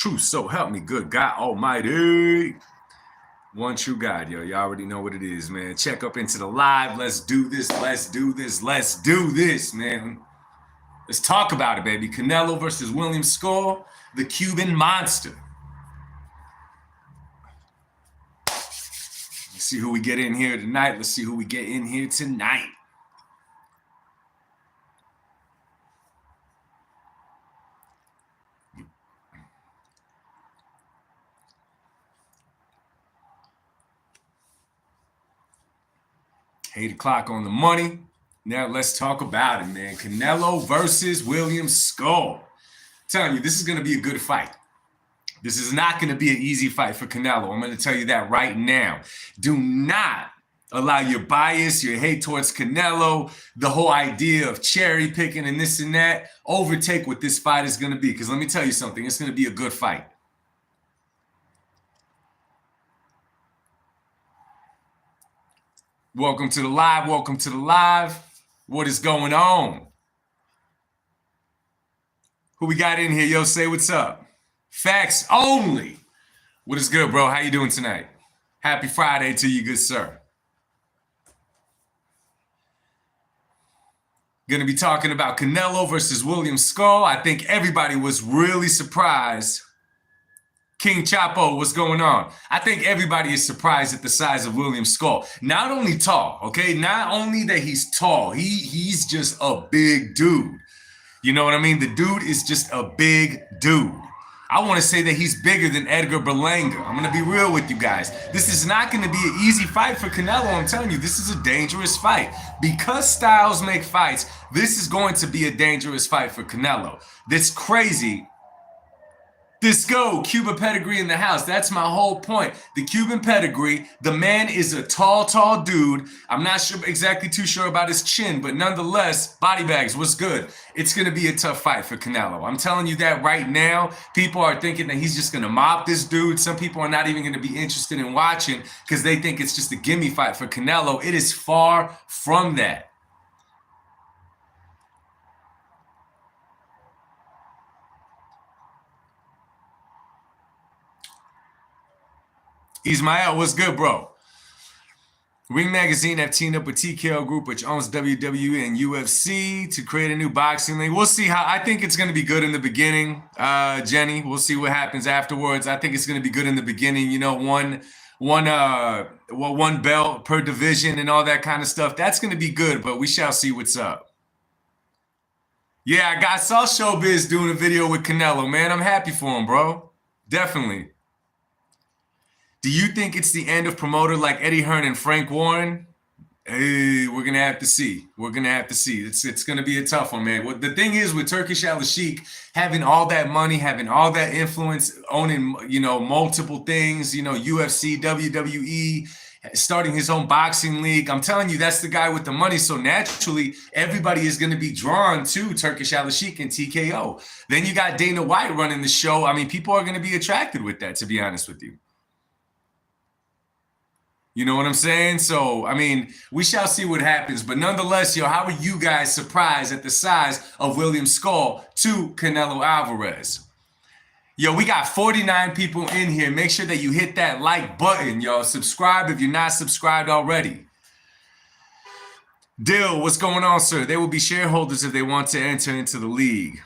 Truth, so help me, good God Almighty. One true God, yo. You already know what it is, man. Check up into the live. Let's do this. Let's do this. Let's do this, man. Let's talk about it, baby. Canelo versus William Scull, the Cuban monster. Let's see who we get in here tonight. Let's see who we get in here tonight. Eight o'clock on the money. Now let's talk about it, man. Canelo versus William Scull. I'm telling you, this is going to be a good fight. This is not going to be an easy fight for Canelo. I'm going to tell you that right now. Do not allow your bias, your hate towards Canelo, the whole idea of cherry picking and this and that, overtake what this fight is going to be. Because let me tell you something, it's going to be a good fight. Welcome to the live. Welcome to the live. What is going on? Who we got in here? Yo, say what's up. Facts only. What is good, bro? How you doing tonight? Happy Friday to you, good sir. Going to be talking about Canelo versus William Scull. I think everybody was really surprised. King Chapo, what's going on? I think everybody is surprised at the size of William Scull. Not only tall, okay? Not only that he's tall, he's just a big dude. You know what I mean? The dude is just a big dude. I want to say that he's bigger than Edgar Berlanga. I'm going to be real with you guys. This is not going to be an easy fight for Canelo. I'm telling you, this is a dangerous fight. Because styles make fights, this is going to be a dangerous fight for Canelo. That's crazy. This go, Cuban pedigree in the house. That's my whole point. The Cuban pedigree, the man is a tall dude. I'm not exactly too sure about his chin, but nonetheless, body bags, what's good? It's going to be a tough fight for Canelo. I'm telling you that right now. People are thinking that he's just going to mob this dude. Some people are not even going to be interested in watching because they think it's just a gimme fight for Canelo. It is far from that. Ismael, what's good, bro? Ring Magazine have teamed up with TKO Group, which owns WWE and UFC, to create a new boxing league. We'll see how. I think it's going to be good in the beginning, Jenny. We'll see what happens afterwards. I think it's going to be good in the beginning. You know, one belt per division and all that kind of stuff. That's going to be good, but we shall see what's up. Yeah, I saw Showbiz doing a video with Canelo, man. I'm happy for him, bro. Definitely. Do you think it's the end of promoter like Eddie Hearn and Frank Warren? Hey, we're going to have to see. We're going to have to see. It's going to be a tough one, man. What the thing is with Turkish Al-Sheikh, having all that money, having all that influence, owning, you know, multiple things, you know, UFC, WWE, starting his own boxing league. I'm telling you, that's the guy with the money. So naturally, everybody is going to be drawn to Turkish Al-Sheikh and TKO. Then you got Dana White running the show. I mean, people are going to be attracted with that, to be honest with you. You know what I'm saying? So, I mean, we shall see what happens. But nonetheless, yo, how are you guys surprised at the size of William Scull to Canelo Alvarez? Yo, we got 49 people in here. Make sure that you hit that like button, yo. Subscribe if you're not subscribed already. Dill, what's going on, sir? They will be shareholders if they want to enter into the league.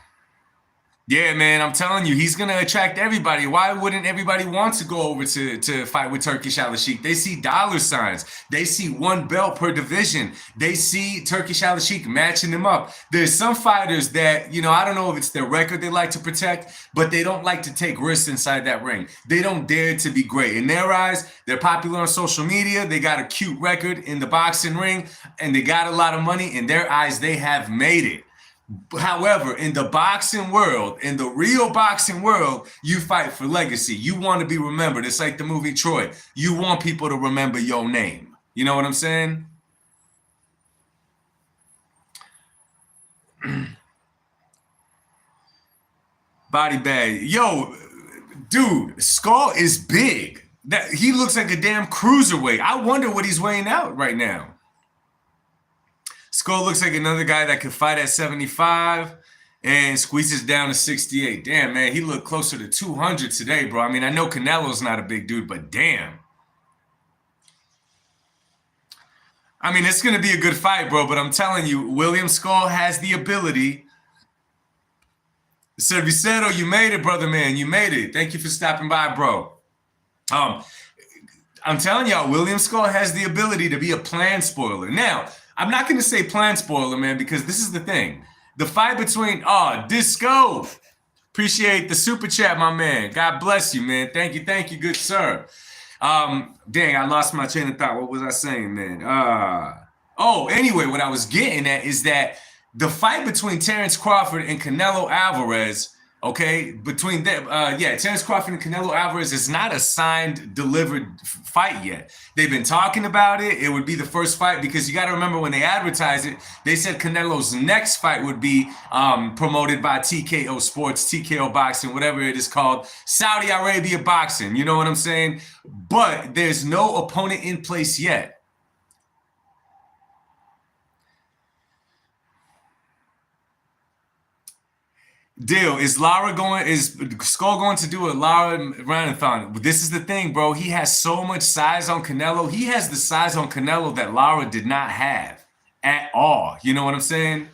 Yeah, man, I'm telling you, he's going to attract everybody. Why wouldn't everybody want to go over to fight with Turkish Al-Sheikh? They see dollar signs. They see one belt per division. They see Turkish Al-Sheikh matching them up. There's some fighters that, you know, I don't know if it's their record they like to protect, but they don't like to take risks inside that ring. They don't dare to be great. In their eyes, they're popular on social media. They got a cute record in the boxing ring, and they got a lot of money. In their eyes, they have made it. However, in the boxing world, in the real boxing world, you fight for legacy. You want to be remembered. It's like the movie Troy. You want people to remember your name. You know what I'm saying? Body bag. Yo, dude, Scull is big. He looks like a damn cruiserweight. I wonder what he's weighing out right now. Scull looks like another guy that could fight at 75. and squeezes down to 68. Damn, man, he looked closer to 200 today, bro. I mean, I know Canelo's not a big dude, but damn. I mean, it's going to be a good fight, bro, but I'm telling you, William Scull has the ability. Servicero, you made it, brother, man. You made it. Thank you for stopping by, bro. I'm telling y'all, William Scull has the ability to be a plan spoiler. Now, I'm not going to say plan spoiler, man, because this is the thing. The fight between, Disco. Appreciate the super chat, my man. God bless you, man. Thank you, good sir. Dang, I lost my train of thought. What was I saying, man? Anyway, what I was getting at is that the fight between Terrence Crawford and Canelo Alvarez, okay, Terrence Crawford and Canelo Alvarez is not a signed, delivered fight yet. They've been talking about it. It would be the first fight because you got to remember when they advertised it, they said Canelo's next fight would be promoted by TKO Sports, TKO Boxing, whatever it is called, Saudi Arabia Boxing. You know what I'm saying? But there's no opponent in place yet. Deal. Is Scull going to do a Lara marathon? This is the thing, bro. He has so much size on Canelo. He has the size on Canelo that Lara did not have at all. You know what I'm saying?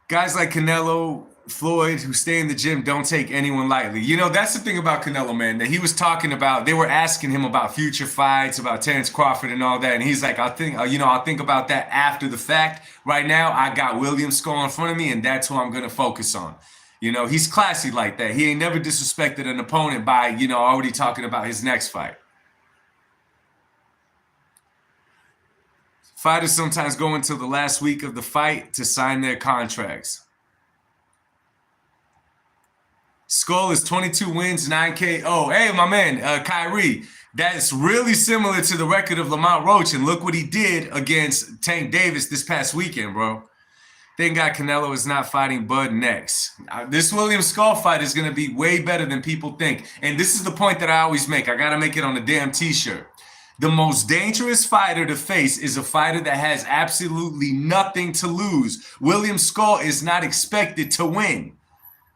Guys like Canelo, Floyd, who stay in the gym, don't take anyone lightly. You know, that's the thing about Canelo, man, that he was talking about. They were asking him about future fights, about Terrence Crawford and all that. And he's like, I'll think about that after the fact. Right now, I got William Scull in front of me, and that's who I'm going to focus on. You know, he's classy like that. He ain't never disrespected an opponent by, already talking about his next fight. Fighters sometimes go until the last week of the fight to sign their contracts. Scull is 22 wins, 9 KO. Hey, my man, Kyrie, that's really similar to the record of Lamont Roach, and look what he did against Tank Davis this past weekend, bro. Thank God Canelo is not fighting Bud next. This William Scull fight is going to be way better than people think, and this is the point that I always make. I got to make it on the damn T-shirt. The most dangerous fighter to face is a fighter that has absolutely nothing to lose. William Scull is not expected to win,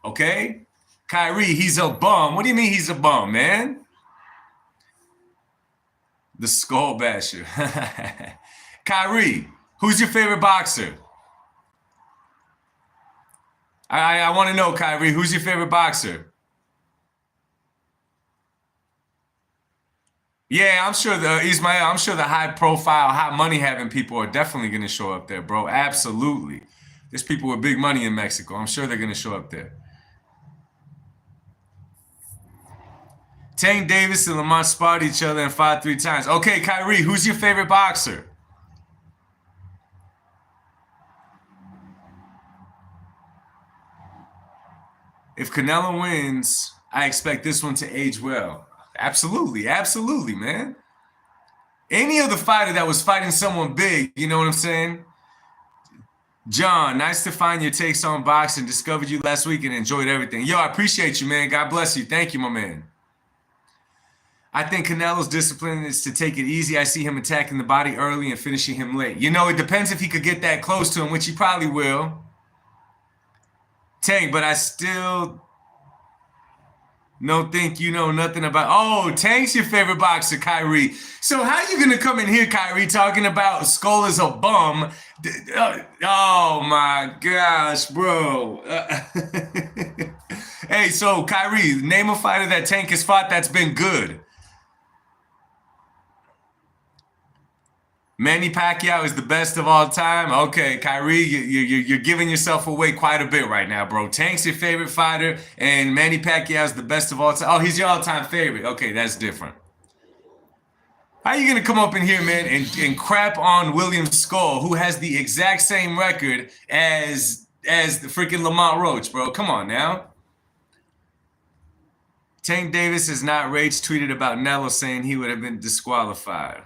okay? Kyrie, he's a bum. What do you mean he's a bum, man? The Skull Basher. Kyrie, who's your favorite boxer? I want to know, Kyrie, who's your favorite boxer? Yeah, I'm sure I'm sure the high profile, hot money having people are definitely going to show up there, bro. Absolutely. There's people with big money in Mexico. I'm sure they're going to show up there. Tank Davis and Lamont sparred each other and fought 3 times. Okay, Kyrie, who's your favorite boxer? If Canelo wins, I expect this one to age well. Absolutely, absolutely, man. Any other fighter that was fighting someone big, you know what I'm saying? John, nice to find your takes on boxing. Discovered you last week and enjoyed everything. Yo, I appreciate you, man. God bless you. Thank you, my man. I think Canelo's discipline is to take it easy. I see him attacking the body early and finishing him late. You know, it depends if he could get that close to him, which he probably will. Tank, but I still don't think you know nothing about... Oh, Tank's your favorite boxer, Kyrie. So how you going to come in here, Kyrie, talking about Scull is a bum? Oh, my gosh, bro. Hey, so, Kyrie, name a fighter that Tank has fought that's been good. Manny Pacquiao is the best of all time. Okay, Kyrie, you're giving yourself away quite a bit right now, bro. Tank's your favorite fighter, and Manny Pacquiao is the best of all time. Oh, he's your all-time favorite. Okay, that's different. How are you going to come up in here, man, and crap on William Scull, who has the exact same record as the freaking Lamont Roach, bro? Come on now. Tank Davis has not rage tweeted about Canelo saying he would have been disqualified.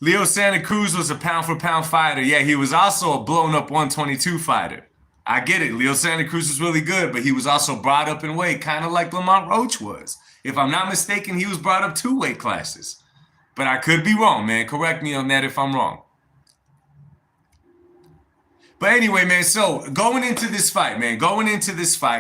Leo Santa Cruz was a pound-for-pound fighter. Yeah, he was also a blown-up 122 fighter. I get it. Leo Santa Cruz was really good, but he was also brought up in weight, kind of like Lamont Roach was. If I'm not mistaken, he was brought up 2 weight classes. But I could be wrong, man. Correct me on that if I'm wrong. But anyway, man, so going into this fight,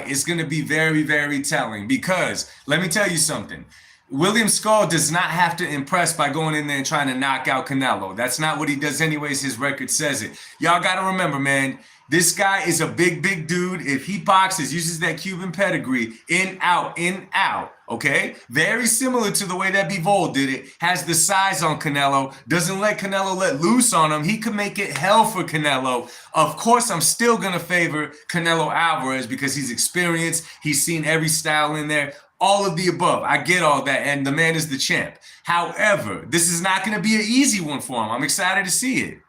it's going to be very, very telling because let me tell you something. William Scull does not have to impress by going in there and trying to knock out Canelo. That's not what he does anyways. His record says it. Y'all got to remember, man, this guy is a big, big dude. If he boxes, uses that Cuban pedigree, in, out, okay? Very similar to the way that Bivol did it. Has the size on Canelo. Doesn't let Canelo let loose on him. He can make it hell for Canelo. Of course, I'm still going to favor Canelo Alvarez because he's experienced. He's seen every style in there. All of the above. I get all that. And the man is the champ. However, this is not going to be an easy one for him. I'm excited to see it.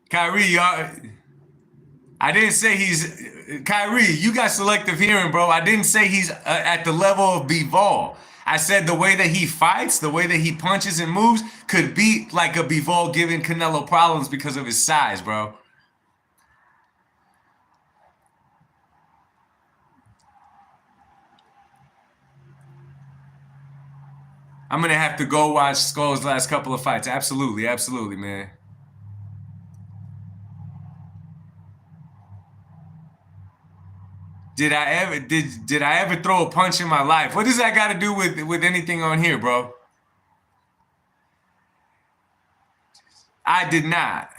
Kyrie, I didn't say he's Kyrie. You got selective hearing, bro. I didn't say he's at the level of Bivol. I said the way that he fights, the way that he punches and moves could be like a Bivol giving Canelo problems because of his size, bro. I'm gonna have to go watch Skull's last couple of fights. Absolutely, absolutely, man. Did I ever throw a punch in my life? What does that got to do with anything on here, bro? I did not.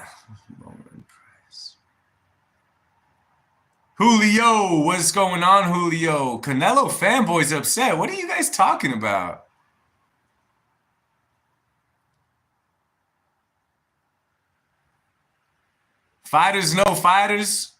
Julio, what's going on, Julio? Canelo fanboys upset. What are you guys talking about? Fighters, no fighters.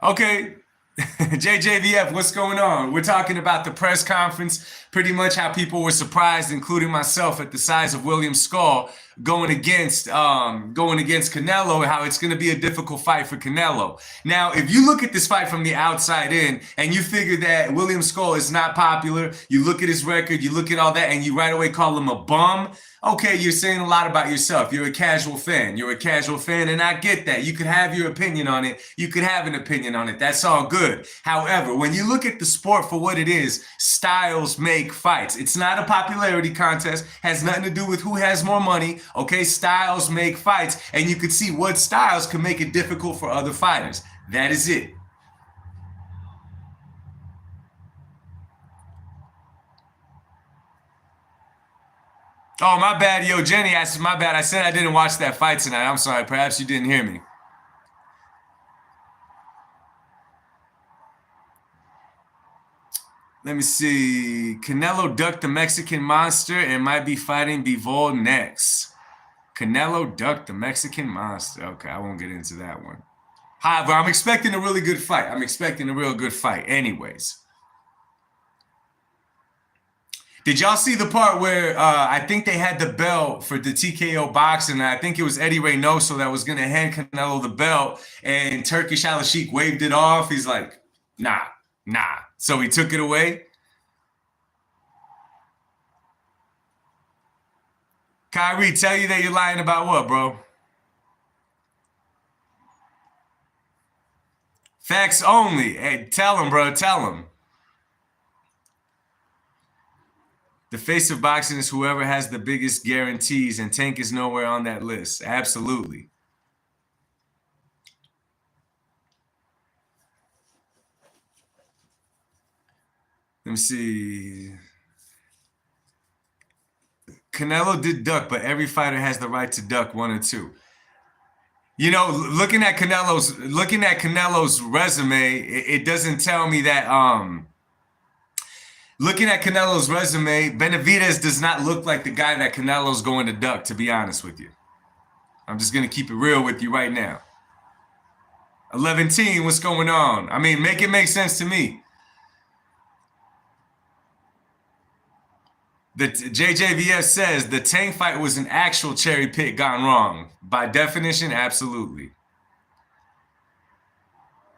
Okay. JJVF, what's going on? We're talking about the press conference, pretty much how people were surprised, including myself, at the size of William Scull going against Canelo, and how it's going to be a difficult fight for Canelo. Now, if you look at this fight from the outside in, and you figure that William Scull is not popular, you look at his record, you look at all that, and you right away call him a bum. Okay, you're saying a lot about yourself. You're a casual fan. You're a casual fan, and I get that. You could have your opinion on it. You could have an opinion on it. That's all good. However, when you look at the sport for what it is, styles make fights. It's not a popularity contest. Has nothing to do with who has more money. Okay, styles make fights, and you could see what styles can make it difficult for other fighters. That is it. Oh, my bad. Yo, Jenny, my bad. I said I didn't watch that fight tonight. I'm sorry. Perhaps you didn't hear me. Let me see. Canelo ducked the Mexican monster and might be fighting Bivol next. Canelo ducked the Mexican monster. Okay, I won't get into that one. However, I'm expecting a really good fight. I'm expecting a real good fight anyways. Did y'all see the part where I think they had the belt for the TKO boxing? And I think it was Eddie Reynoso that was going to hand Canelo the belt, and Turkish Al Sheikh waved it off. He's like, nah. So he took it away. Kyrie, tell you that you're lying about what, bro? Facts only. Hey, tell him, bro. Tell him. The face of boxing is whoever has the biggest guarantees, and Tank is nowhere on that list. Absolutely. Let me see. Canelo did duck, but every fighter has the right to duck one or two. You know, looking at Canelo's resume, it doesn't tell me that looking at Canelo's resume, Benavidez does not look like the guy that Canelo's going to duck, to be honest with you. I'm just going to keep it real with you right now. 11 what's going on? I mean, make it make sense to me. The JJVS says the Tank fight was an actual cherry pick gone wrong. By definition, absolutely.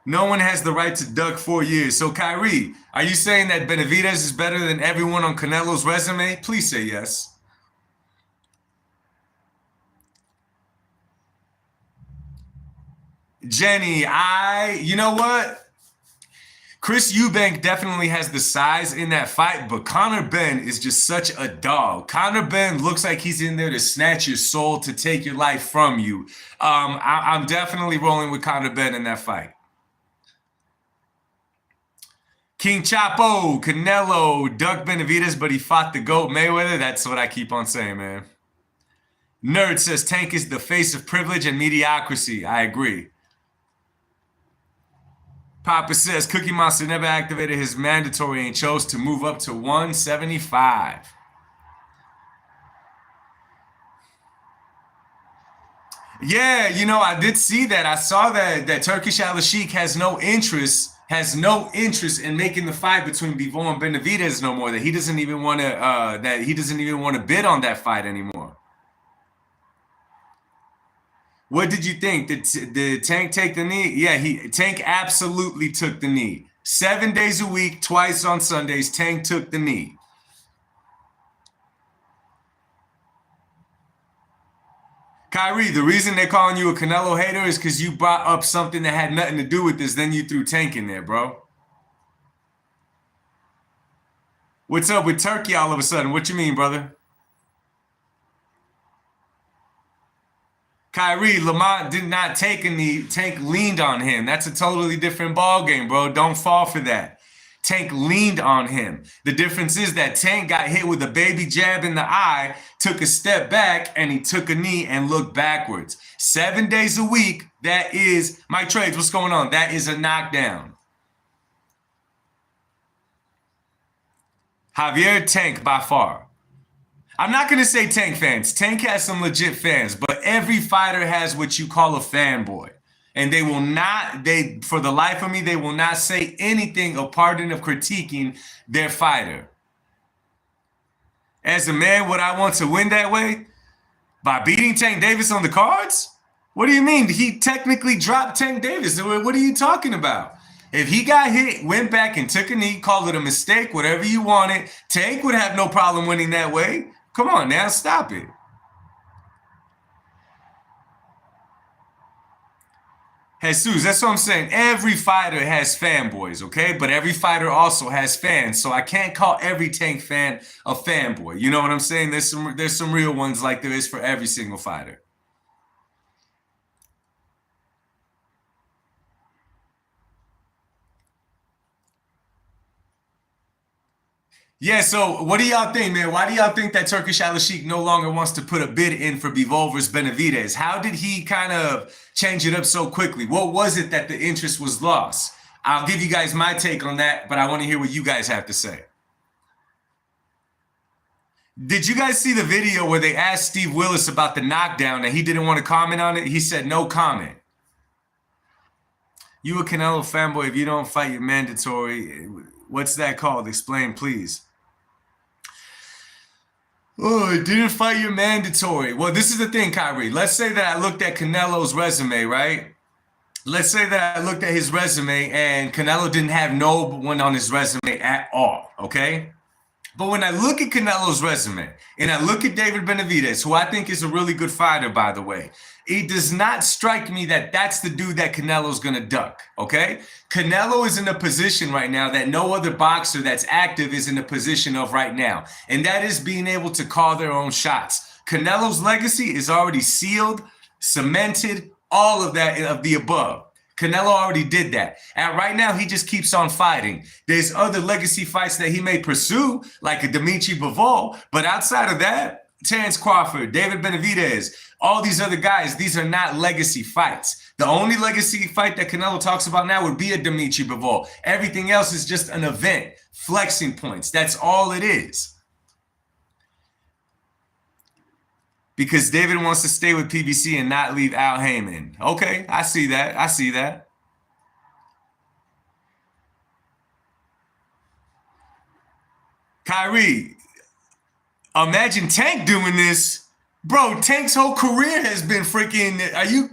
No one has the right to duck 4 years. So, Kyrie, are you saying that Benavidez is better than everyone on Canelo's resume? Please say yes. Jenny, you know what? Chris Eubank definitely has the size in that fight, but Conor Benn is just such a dog. Conor Benn looks like he's in there to snatch your soul, to take your life from you. I'm definitely rolling with Conor Benn in that fight. King Chapo, Canelo, Duck Benavidez, but he fought the GOAT Mayweather. That's what I keep on saying, man. Nerd says Tank is the face of privilege and mediocrity. I agree. Papa says Cookie Monster never activated his mandatory and chose to move up to 175. Yeah, you know, I did see that. I saw that Turkish Al Sheikh has no interest in making the fight between Bivol and Benavidez no more. That he doesn't even want to bid on that fight anymore. What did you think? Did Tank take the knee? Yeah, Tank absolutely took the knee. 7 days a week, twice on Sundays, Tank took the knee. Kyrie, the reason they're calling you a Canelo hater is because you brought up something that had nothing to do with this, then you threw Tank in there, bro. What's up with Turkey all of a sudden? What you mean, brother? Kyrie, Lamont did not take a knee. Tank leaned on him. That's a totally different ball game, bro. Don't fall for that. Tank leaned on him. The difference is that Tank got hit with a baby jab in the eye, took a step back, and he took a knee and looked backwards. 7 days a week, that is, Mike Trades, what's going on? That is a knockdown. Javier, Tank by far. I'm not going to say Tank fans. Tank has some legit fans, but every fighter has what you call a fanboy. And they will not, for the life of me, they will not say anything of pardon of critiquing their fighter. As a man, would I want to win that way? By beating Tank Davis on the cards? What do you mean? He technically dropped Tank Davis. What are you talking about? If he got hit, went back and took a knee, called it a mistake, whatever you wanted, Tank would have no problem winning that way. Come on now, stop it. Jesus, that's what I'm saying. Every fighter has fanboys, okay? But every fighter also has fans. So I can't call every Tank fan a fanboy. You know what I'm saying? There's some real ones like there is for every single fighter. Yeah, so what do y'all think, man? Why do y'all think that Turkish Al Sheikh no longer wants to put a bid in for Bivol versus Benavidez? How did he kind of change it up so quickly? What was it that the interest was lost? I'll give you guys my take on that, but I want to hear what you guys have to say. Did you guys see the video where they asked Steve Willis about the knockdown and he didn't want to comment on it? He said no comment. You a Canelo fanboy if you don't fight your mandatory. What's that called? Explain, please. Oh, it didn't fight your mandatory. Well, this is the thing, Kyrie. Let's say that I looked at Canelo's resume, right? Let's say that I looked at his resume and Canelo didn't have no one on his resume at all, okay? But when I look at Canelo's resume and I look at David Benavidez, who I think is a really good fighter, by the way, it does not strike me that that's the dude that Canelo's going to duck, okay? Canelo is in a position right now that no other boxer that's active is in a position of right now, and that is being able to call their own shots. Canelo's legacy is already sealed, cemented, all of that of the above. Canelo already did that. And right now, he just keeps on fighting. There's other legacy fights that he may pursue, like a Dimitri Bivol, but outside of that, Terence Crawford, David Benavidez, all these other guys, these are not legacy fights. The only legacy fight that Canelo talks about now would be a Dimitri Bivol. Everything else is just an event, flexing points. That's all it is. Because David wants to stay with PBC and not leave Al Heyman. Okay, I see that. I see that. Kyrie, imagine Tank doing this. Bro, Tank's whole career has been freaking... Are you...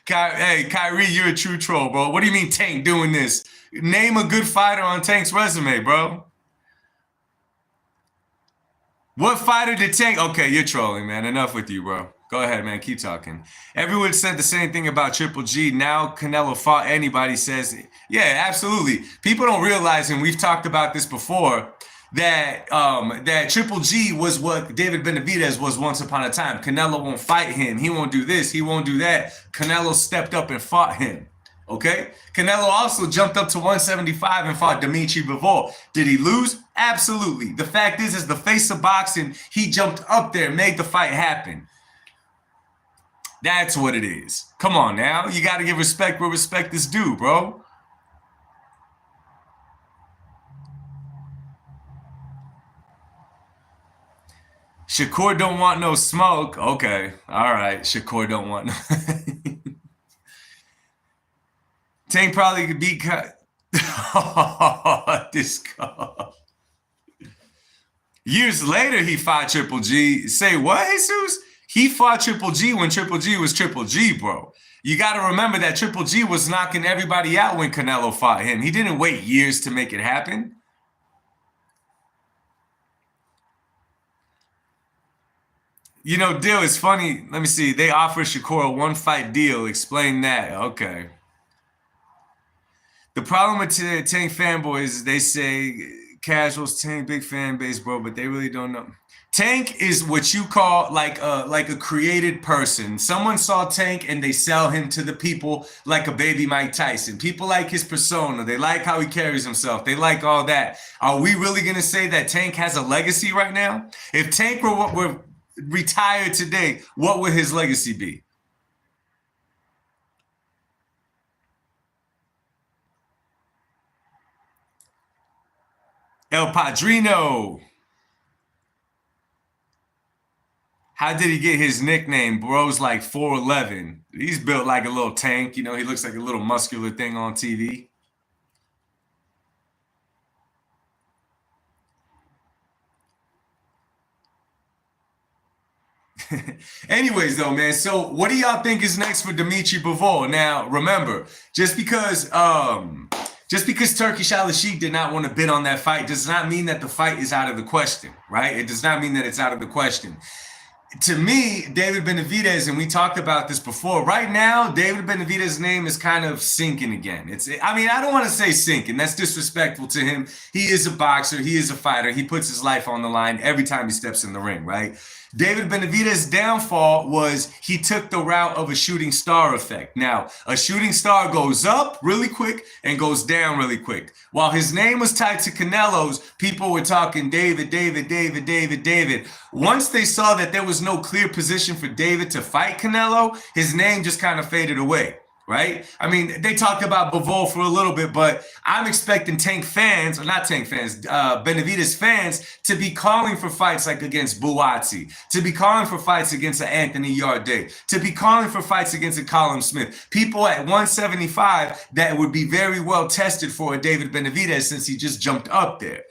Hey, Kyrie, you're a true troll, bro. What do you mean Tank doing this? Name a good fighter on Tank's resume, bro. What fighter did Tank... Okay, you're trolling, man. Enough with you, bro. Go ahead, man. Keep talking. Everyone said the same thing about Triple G. Now Canelo fought anybody says, yeah, absolutely. People don't realize, and we've talked about this before, that that Triple G was what David Benavidez was once upon a time. Canelo won't fight him. He won't do this. He won't do that. Canelo stepped up and fought him. Okay? Canelo also jumped up to 175 and fought Dimitri Bivol. Did he lose? Absolutely. The fact is, as the face of boxing, he jumped up there and made the fight happen. That's what it is. Come on now. You got to give respect where respect is due, bro. Shakur don't want no smoke. Okay. All right. Shakur don't want no. Tank probably could beat this guy. Years later, he fought Triple G. Say what, Jesus? He fought Triple G when Triple G was Triple G, bro. You got to remember that Triple G was knocking everybody out when Canelo fought him. He didn't wait years to make it happen. You know, deal is funny. Let me see. They offer Shakur a one-fight deal. Explain that. Okay. The problem with Tank fanboys is they say casuals, Tank, big fan base, bro, but they really don't know. Tank is what you call like a created person. Someone saw Tank and they sell him to the people like a baby Mike Tyson. People like his persona. They like how he carries himself. They like all that. Are we really going to say that Tank has a legacy right now? If Tank were retired today, what would his legacy be? El Padrino. How did he get his nickname? Bro's like 4'11". He's built like a little tank. You know, he looks like a little muscular thing on TV. Anyways, though, man, so what do y'all think is next for Dimitri Bivol? Now, remember, just because Turkish Al-Sheikh did not want to bid on that fight does not mean that the fight is out of the question, right? It does not mean that it's out of the question. To me, David Benavidez, and we talked about this before, right now, David Benavidez's name is kind of sinking again. I don't want to say sinking. That's disrespectful to him. He is a boxer. He is a fighter. He puts his life on the line every time he steps in the ring, right? David Benavidez's downfall was he took the route of a shooting star effect. Now, a shooting star goes up really quick and goes down really quick. While his name was tied to Canelo's, people were talking David, David, David, David, David. Once they saw that there was no clear position for David to fight Canelo, his name just kind of faded away. Right? I mean, they talked about Bivol for a little bit, but I'm expecting Tank fans, or not Tank fans, Benavidez fans to be calling for fights like against Buatsi, to be calling for fights against an Anthony Yarde, to be calling for fights against a Colin Smith. People at 175 that would be very well tested for a David Benavidez since he just jumped up there.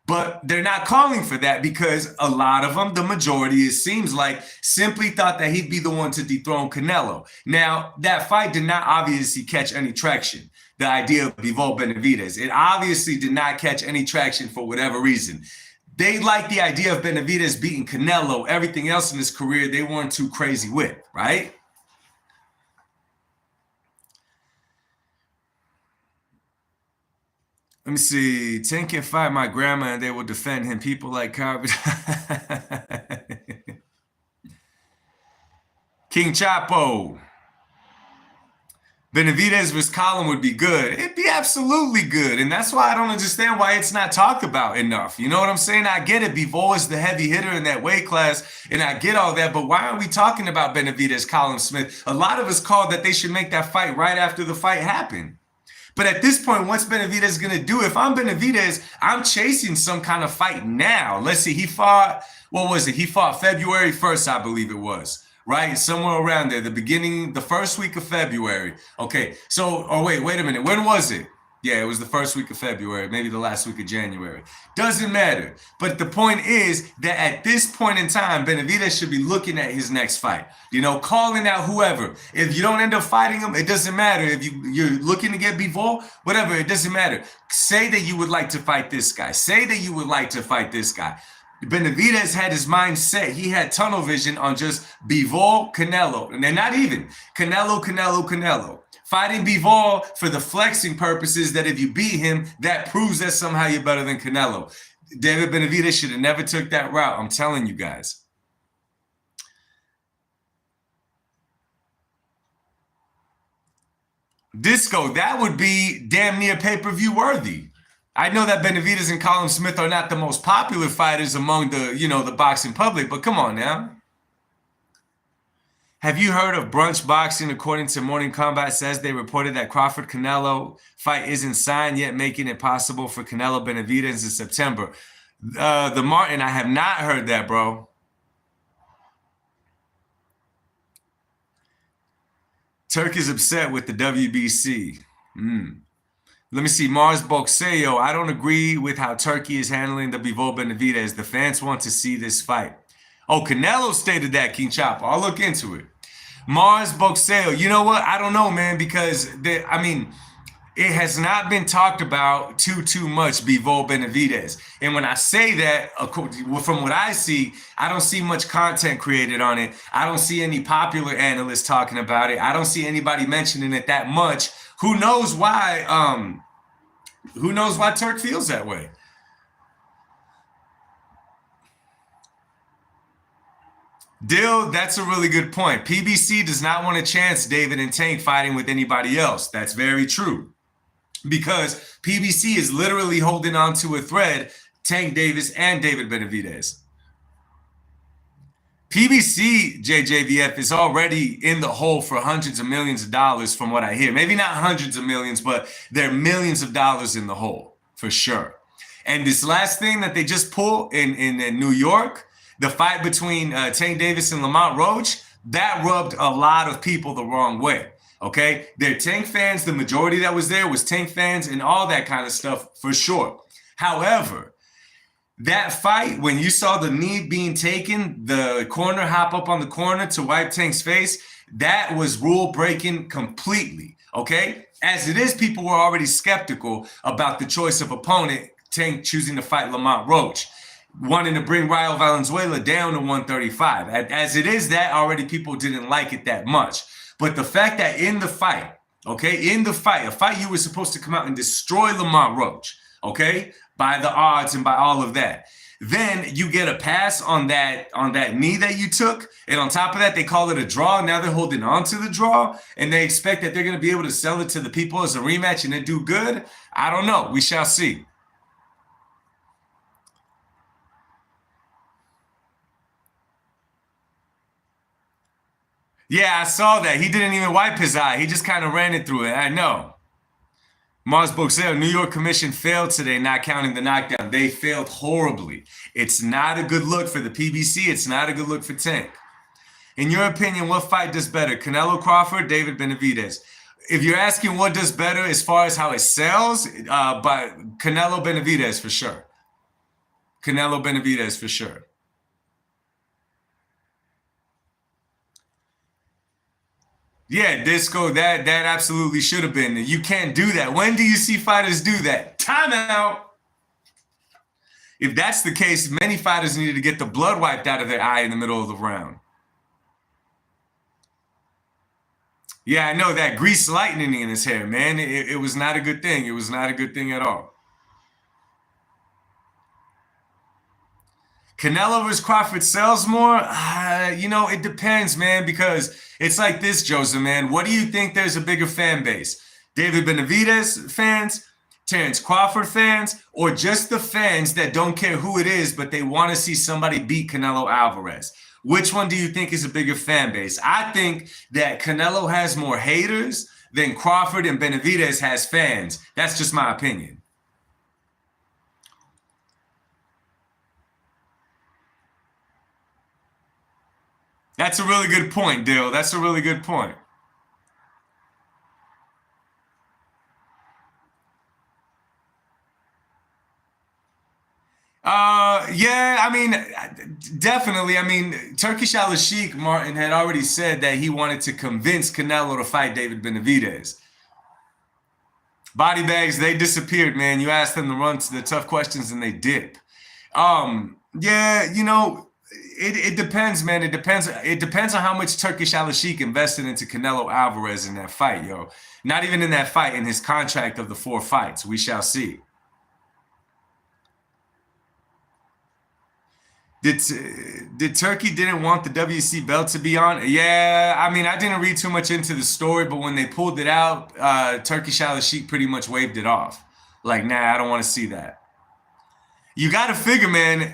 But they're not calling for that because a lot of them, the majority, it seems like, simply thought that he'd be the one to dethrone Canelo. Now, that fight did not obviously catch any traction, the idea of Bivol Benavidez. It obviously did not catch any traction for whatever reason. They liked the idea of Benavidez beating Canelo. Everything else in his career, they weren't too crazy with, right? Let me see. Tank can fight my grandma and they will defend him. People like King Chapo. Benavidez vs. Colin would be good. It'd be absolutely good. And that's why I don't understand why it's not talked about enough. You know what I'm saying? I get it. Bivol is the heavy hitter in that weight class, and I get all that. But why aren't we talking about Benavidez, Colin Smith? A lot of us called that they should make that fight right after the fight happened. But at this point, what's Benavidez going to do? If I'm Benavidez, I'm chasing some kind of fight now. Let's see. He fought, what was it? He fought February 1st, I believe it was. Right? Somewhere around there. The first week of February. Okay. So, wait a minute. When was it? Yeah, it was the first week of February, maybe the last week of January. Doesn't matter. But the point is that at this point in time, Benavidez should be looking at his next fight. You know, calling out whoever. If you don't end up fighting him, it doesn't matter. If you're looking to get Bivol, whatever, it doesn't matter. Say that you would like to fight this guy. Say that you would like to fight this guy. Benavidez had his mind set. He had tunnel vision on just Bivol, Canelo. And they're not even. Canelo. Fighting Bivol for the flexing purposes that if you beat him, that proves that somehow you're better than Canelo. David Benavidez should have never took that route. I'm telling you guys. Disco, that would be damn near pay-per-view worthy. I know that Benavidez and Colin Smith are not the most popular fighters among the, the boxing public, but come on now. Have you heard of brunch boxing? According to Morning Combat says they reported that Crawford-Canelo fight isn't signed yet, making it possible for Canelo Benavidez in September. The Martin, I have not heard that, bro. Turk is upset with the WBC. Let me see. Mars Boxeo. I don't agree with how Turkey is handling the Bivol Benavidez. The fans want to see this fight. Oh, Canelo stated that, King Chopper. I'll look into it. Mars Boxeo. You know what? I don't know, man, because it has not been talked about too much, Bivol Benavidez. And when I say that, from what I see, I don't see much content created on it. I don't see any popular analysts talking about it. I don't see anybody mentioning it that much. Who knows why? Who knows why Turk feels that way? Dill, that's a really good point. PBC does not want to chance David and Tank fighting with anybody else. That's very true. Because PBC is literally holding on to a thread, Tank Davis and David Benavidez. PBC, JJVF, is already in the hole for hundreds of millions of dollars from what I hear. Maybe not hundreds of millions, but they're millions of dollars in the hole, for sure. And this last thing that they just pulled in New York, the fight between Tank Davis and Lamont Roach, that rubbed a lot of people the wrong way. Okay, they're Tank fans. The majority that was there was Tank fans and all that kind of stuff, for sure. However, that fight, when you saw the knee being taken, the corner hop up on the corner to wipe Tank's face, that was rule breaking completely. Okay, as it is, people were already skeptical about the choice of opponent, Tank choosing to fight Lamont Roach, wanting to bring Raul Valenzuela down to 135. As it is, that already people didn't like it that much. But the fact that in the fight, a fight you were supposed to come out and destroy Lamont Roach, okay, by the odds and by all of that, then you get a pass on that knee that you took, and on top of that, they call it a draw. Now they're holding on to the draw, and they expect that they're going to be able to sell it to the people as a rematch and then do good. I don't know. We shall see. Yeah, I saw that. He didn't even wipe his eye. He just kind of ran it through it. I know. Mars Boxeo, New York Commission failed today, not counting the knockdown. They failed horribly. It's not a good look for the PBC. It's not a good look for Tank. In your opinion, what fight does better? Canelo Crawford, David Benavidez? If you're asking what does better as far as how it sells, but Canelo Benavidez for sure. Canelo Benavidez for sure. Yeah, Disco, that absolutely should have been. You can't do that. When do you see fighters do that? Timeout. If that's the case, many fighters needed to get the blood wiped out of their eye in the middle of the round. Yeah, I know that grease lightning in his hair, man. It was not a good thing. It was not a good thing at all. Canelo versus Crawford sells more? It depends, man, because it's like this, Joseph, man. What do you think there's a bigger fan base? David Benavidez fans, Terrence Crawford fans, or just the fans that don't care who it is, but they want to see somebody beat Canelo Alvarez? Which one do you think is a bigger fan base? I think that Canelo has more haters than Crawford and Benavidez has fans. That's just my opinion. That's a really good point, Dill. That's a really good point. Yeah, I mean, definitely. I mean, Turkish Al-Sheikh Martin had already said that he wanted to convince Canelo to fight David Benavidez. Body bags, they disappeared, man. You asked them to run to the tough questions and they dip. Yeah, it depends, man. It depends. It depends on how much Turkish Al-Sheikh invested into Canelo Alvarez in that fight, yo. Not even in that fight, in his contract of the 4 fights. We shall see. Did did Turkey didn't want the WC belt to be on? Yeah, I mean, I didn't read too much into the story, but when they pulled it out, Turkish Al-Sheikh pretty much waved it off. Like, nah, I don't want to see that. You got to figure, man.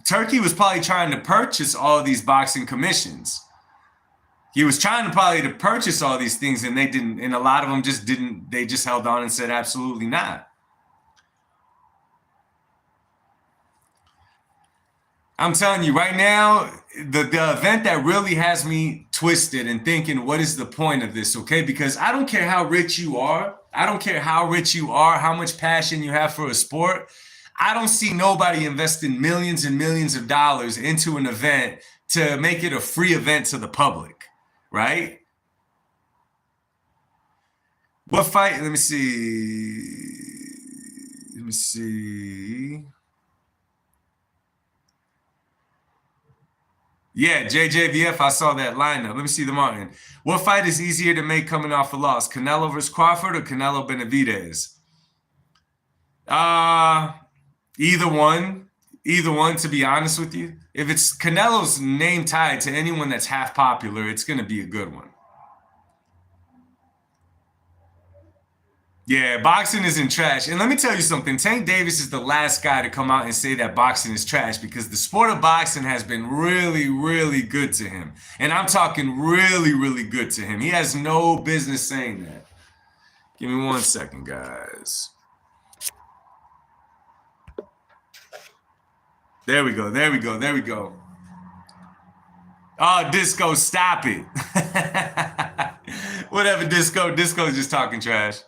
Turkey was probably trying to purchase all these boxing commissions. He was trying to probably to purchase all these things, and they didn't. And a lot of them just didn't. They just held on and said, absolutely not. I'm telling you right now, the event that really has me twisted and thinking, what is the point of this? Okay, because I don't care how rich you are. I don't care how rich you are, how much passion you have for a sport. I don't see nobody investing millions and millions of dollars into an event to make it a free event to the public, right? What fight? Let me see. Let me see. Yeah, JJVF, I saw that lineup. Let me see the Martin. What fight is easier to make coming off a loss? Canelo versus Crawford or Canelo Benavidez? Uh, either one. Either one, to be honest with you. If it's Canelo's name tied to anyone that's half popular, it's going to be a good one. Yeah, boxing isn't trash. And let me tell you something. Tank Davis is the last guy to come out and say that boxing is trash because the sport of boxing has been really, really good to him. And I'm talking really, really good to him. He has no business saying that. Give me 1 second, guys. There we go. There we go. There we go. Oh, Disco, stop it. Whatever, Disco. Disco's just talking trash.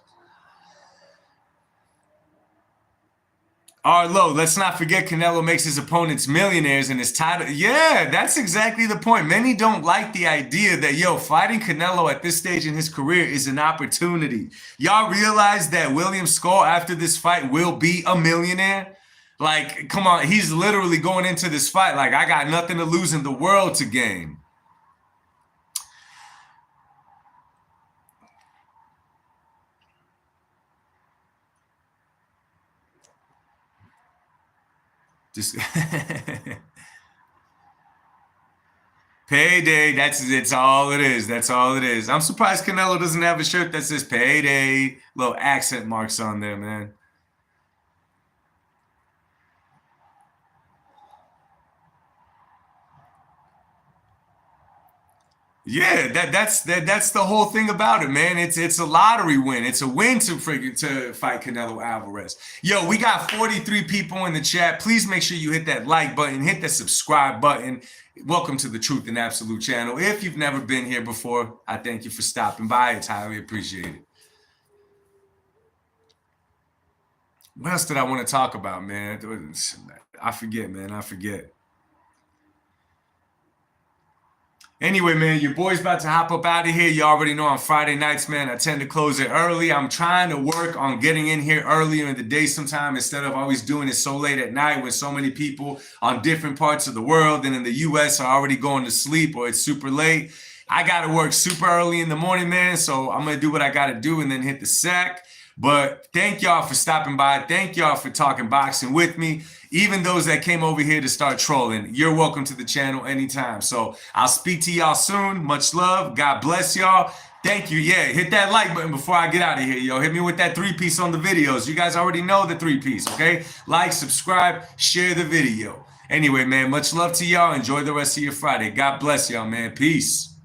Arlo, let's not forget Canelo makes his opponents millionaires and his title. Yeah, that's exactly the point. Many don't like the idea that, fighting Canelo at this stage in his career is an opportunity. Y'all realize that William Scull, after this fight, will be a millionaire? Like, come on, he's literally going into this fight like, I got nothing to lose in the world to gain. Just payday. It's all it is. That's all it is. I'm surprised Canelo doesn't have a shirt that says payday. Little accent marks on there, man. Yeah, that's the whole thing about it, man. It's a lottery win. It's a win to fight Canelo Alvarez. Yo, we got 43 people in the chat. Please make sure you hit that like button, hit that subscribe button. Welcome to the Truth and Absolute channel. If you've never been here before, I thank you for stopping by. It's highly appreciated. What else did I want to talk about, man? I forget, man. I forget. Anyway, man, your boy's about to hop up out of here. You already know on Friday nights, man, I tend to close it early. I'm trying to work on getting in here earlier in the day sometime instead of always doing it so late at night when so many people on different parts of the world and in the US are already going to sleep or it's super late. I got to work super early in the morning, man, so I'm going to do what I got to do and then hit the sack. But thank y'all for stopping by. Thank y'all for talking boxing with me. Even those that came over here to start trolling, you're welcome to the channel anytime. So I'll speak to y'all soon. Much love. God bless y'all. Thank you. Yeah, hit that like button before I get out of here, yo. Hit me with that 3-piece on the videos. You guys already know the 3-piece, okay? Like, subscribe, share the video. Anyway, man, much love to y'all. Enjoy the rest of your Friday. God bless y'all, man. Peace.